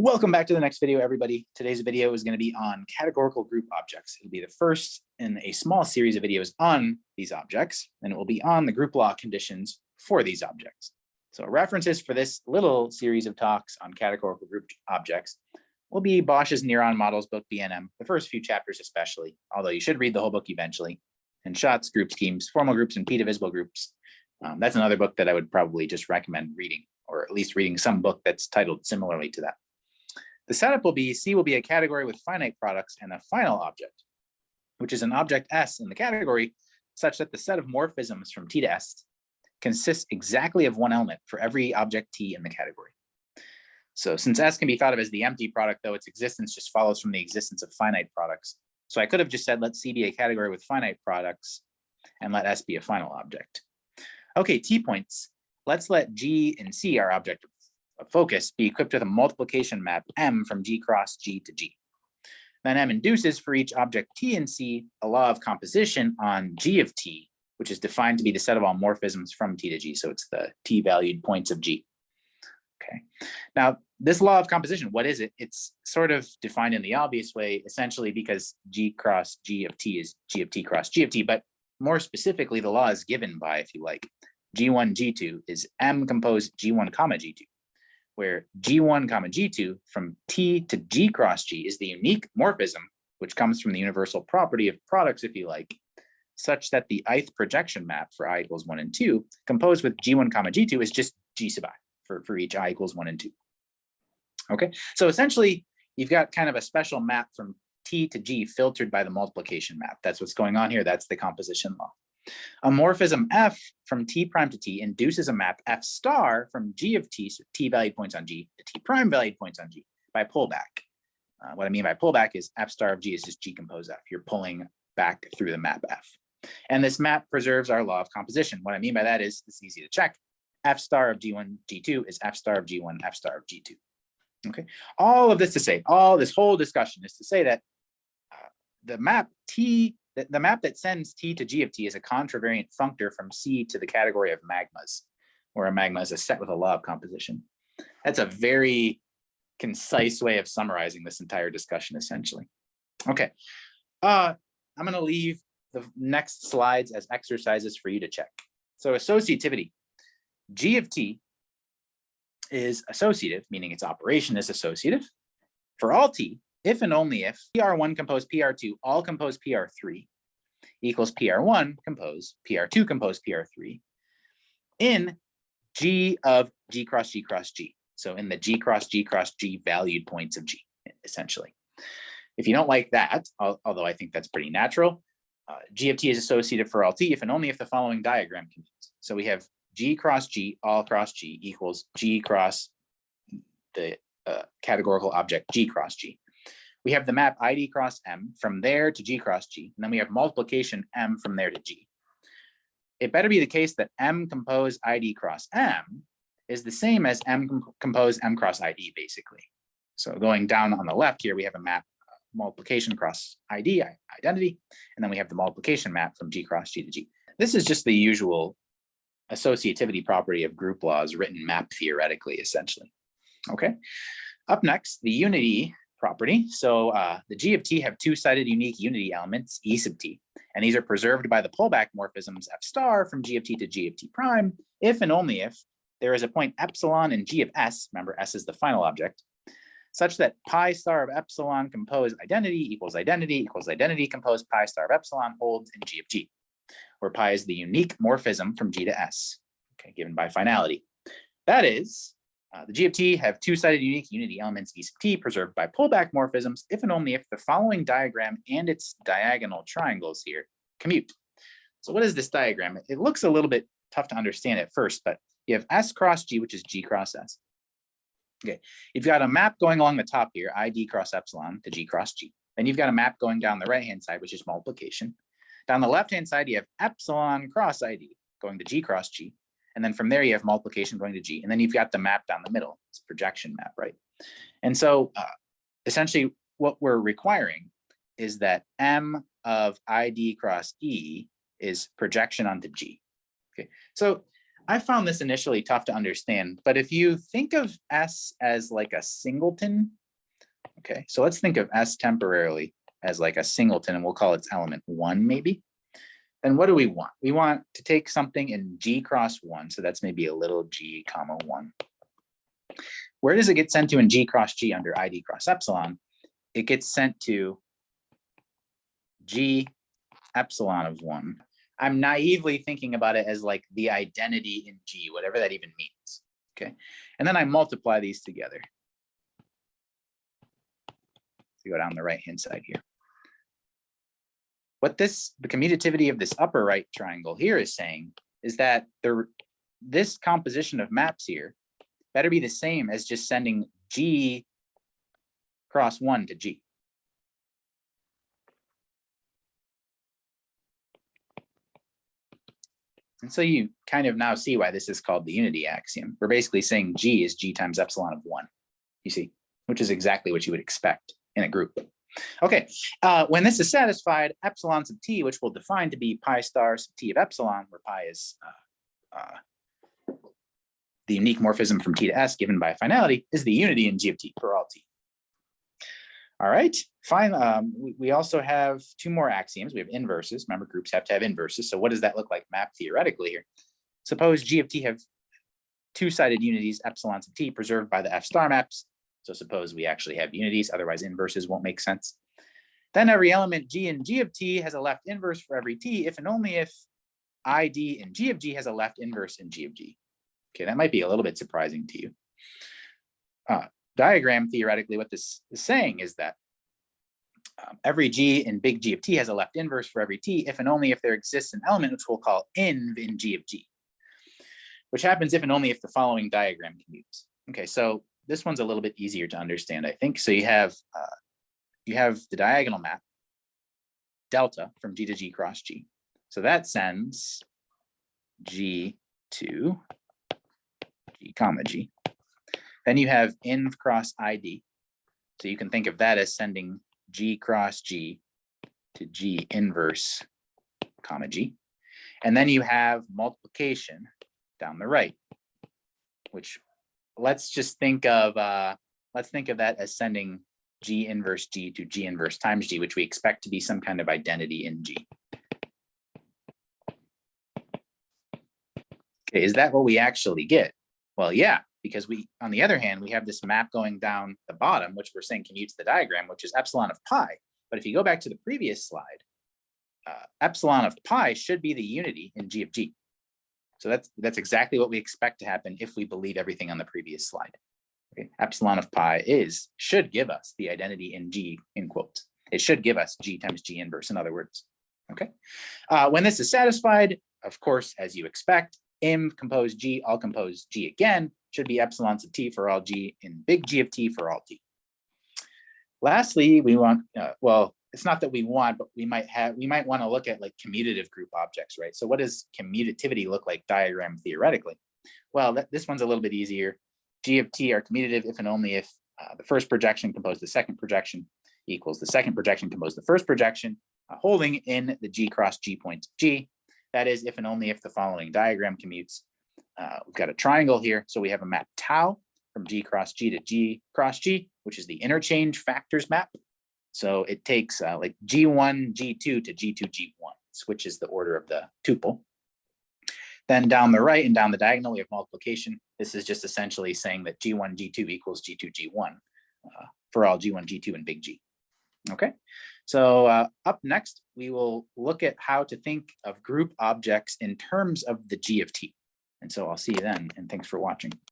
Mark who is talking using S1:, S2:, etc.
S1: Welcome back to the next video, everybody. Today's video is going to be on categorical group objects. It'll be the first in a small series of videos on these objects, and it will be on the group law conditions for these objects. So references for this little series of talks on categorical group objects will be Bosch's Neuron Models book BNM, the first few chapters especially, although you should read the whole book eventually, and Schatz's group schemes, formal groups, and p-divisible groups. That's another book that I would probably just recommend reading, or at least reading some book that's titled similarly to that. The setup will be C will be a category with finite products and a final object, which is an object S in the category, such that the set of morphisms from T to S consists exactly of one element for every object T in the category. So since S can be thought of as the empty product, though its existence just follows from the existence of finite products. So I could have just said, let C be a category with finite products and let S be a final object. Okay, T points. Let's let G and C, our object of focus, be equipped with a multiplication map M from G cross G to G. Then M induces for each object T and C a law of composition on G of T, which is defined to be the set of all morphisms from T to G. So it's the T valued points of G. Okay. Now, this law of composition, what is it? It's sort of defined in the obvious way, essentially because G cross G of T is G of T cross G of T, but more specifically, the law is given by, if you like, G1, G2 is M composed G1 comma G2, where G1 comma G2 from T to G cross G is the unique morphism, which comes from the universal property of products, if you like, such that the ith projection map for I equals 1 and 2 composed with G1 comma G2 is just G sub I for each I equals 1 and 2. Okay, so essentially you've got kind of a special map from T to G filtered by the multiplication map. That's what's going on here. That's the composition law. A morphism F from T prime to T induces a map F star from G of T, so T valued points on G, to T prime valued points on G by pullback. What I mean by pullback is F star of G is just G compose F. You're pulling back through the map F. And this map preserves our law of composition. What I mean by that is, it's easy to check. F star of G1, G2 is F star of G1, F star of G2. Okay, all of this to say, this whole discussion is to say that the map T, the map that sends T to G of T is a contravariant functor from C to the category of magmas, where a magma is a set with a law of composition. That's a very concise way of summarizing this entire discussion, essentially. Okay, I'm going to leave the next slides as exercises for you to check. So associativity. G of T is associative, meaning its operation is associative, for all T, if and only if PR1 compose PR2 all compose PR3 equals PR1 compose PR2 compose PR3 in G of G cross G cross G. So in the G cross G cross G valued points of G, essentially. If you don't like that, although I think that's pretty natural, G of T is associative for all T if and only if the following diagram continues. So we have G cross G all cross G equals G cross the categorical object G cross G. We have the map ID cross M from there to G cross G, and then we have multiplication M from there to G. It better be the case that M compose ID cross M is the same as M compose M cross ID, basically. So going down on the left here, we have a map multiplication cross ID, identity, and then we have the multiplication map from G cross G to G. This is just the usual associativity property of group laws written map theoretically, essentially. Okay, up next, the unity property. So the G of T have two-sided unique unity elements, E sub T, and these are preserved by the pullback morphisms F star from G of T to G of T prime, if and only if there is a point epsilon in G of S, remember S is the final object, such that pi star of epsilon compose identity equals identity compose pi star of epsilon holds in G of G, where pi is the unique morphism from G to S, okay, given by finality. That is, the G of T have two-sided unique unity elements E sub T preserved by pullback morphisms if and only if the following diagram and its diagonal triangles here commute. So what is this diagram? It looks a little bit tough to understand at first, but you have S cross G, which is G cross S. Okay, you've got a map going along the top here, ID cross epsilon to G cross G. Then you've got a map going down the right-hand side, which is multiplication. Down the left-hand side, you have epsilon cross ID going to G cross G. And then from there, you have multiplication going to G. And then you've got the map down the middle. It's a projection map, right? And so essentially what we're requiring is that M of ID cross E is projection onto G. Okay, so I found this initially tough to understand, but if you think of S as like a singleton, okay, so let's think of S temporarily as like a singleton, and we'll call its element 1 maybe. Then what do we want? We want to take something in G cross 1, so that's maybe a little g comma 1. Where does it get sent to in G cross G under ID cross epsilon? It gets sent to G epsilon of 1. I'm naively thinking about it as like the identity in G, whatever that even means, okay? And then I multiply these together. So go down the right-hand side here. What the commutativity of this upper right triangle here is saying is that this composition of maps here better be the same as just sending G cross 1 to G. And so you kind of now see why this is called the unity axiom. We're basically saying G is G times epsilon of 1, you see, which is exactly what you would expect in a group. Okay, when this is satisfied, epsilon sub t, which we'll define to be pi star sub t of epsilon, where pi is the unique morphism from t to s given by finality, is the unity in G of t for all t. All right, fine. We also have 2 more axioms. We have inverses. Remember, groups have to have inverses. So what does that look like map theoretically here? Suppose G of t have 2-sided unities, epsilon sub t, preserved by the F star maps. So suppose we actually have unities, otherwise inverses won't make sense. Then every element G in G of t has a left inverse for every t if and only if ID in G of G has a left inverse in G of G. Okay, that might be a little bit surprising to you. Diagram theoretically, what this is saying is that every G in big G of t has a left inverse for every t if and only if there exists an element which we'll call inv in G of G, which happens if and only if the following diagram commutes. Okay, so this one's a little bit easier to understand, I think. So you have the diagonal map delta from G to G cross G. So that sends G to G comma G. Then you have inv cross ID. So you can think of that as sending G cross G to G inverse comma G. And then you have multiplication down the right, which let's think of that as sending G inverse G to G inverse times G, which we expect to be some kind of identity in G. Okay, is that what we actually get? Well, yeah, because on the other hand, we have this map going down the bottom, which we're saying commutes the diagram, which is epsilon of pi. But if you go back to the previous slide, epsilon of pi should be the unity in G of G. So that's exactly what we expect to happen if we believe everything on the previous slide. Okay? Epsilon of pi should give us the identity in G in quotes. It should give us G times G inverse, in other words. Okay. When this is satisfied, of course, as you expect, im compose G, all compose G again, should be epsilon sub t for all G in big G of t for all t. Lastly, we want, well, it's not that we want, but we might want to look at like commutative group objects, right? So what does commutativity look like diagram theoretically? Well, this one's a little bit easier. G of t are commutative if and only if the first projection composed the second projection equals the second projection composed the first projection, holding in the G cross G points of G. That is if and only if the following diagram commutes. We've got a triangle here, so we have a map tau from G cross G to G cross G, which is the interchange factors map. So it takes like G1, G2 to G2, G1, switches the order of the tuple. Then down the right and down the diagonal, we have multiplication. This is just essentially saying that G1, G2 equals G2, G1 for all G1, G2 and big G. Okay, so up next, we will look at how to think of group objects in terms of the G of T. And so I'll see you then, and thanks for watching.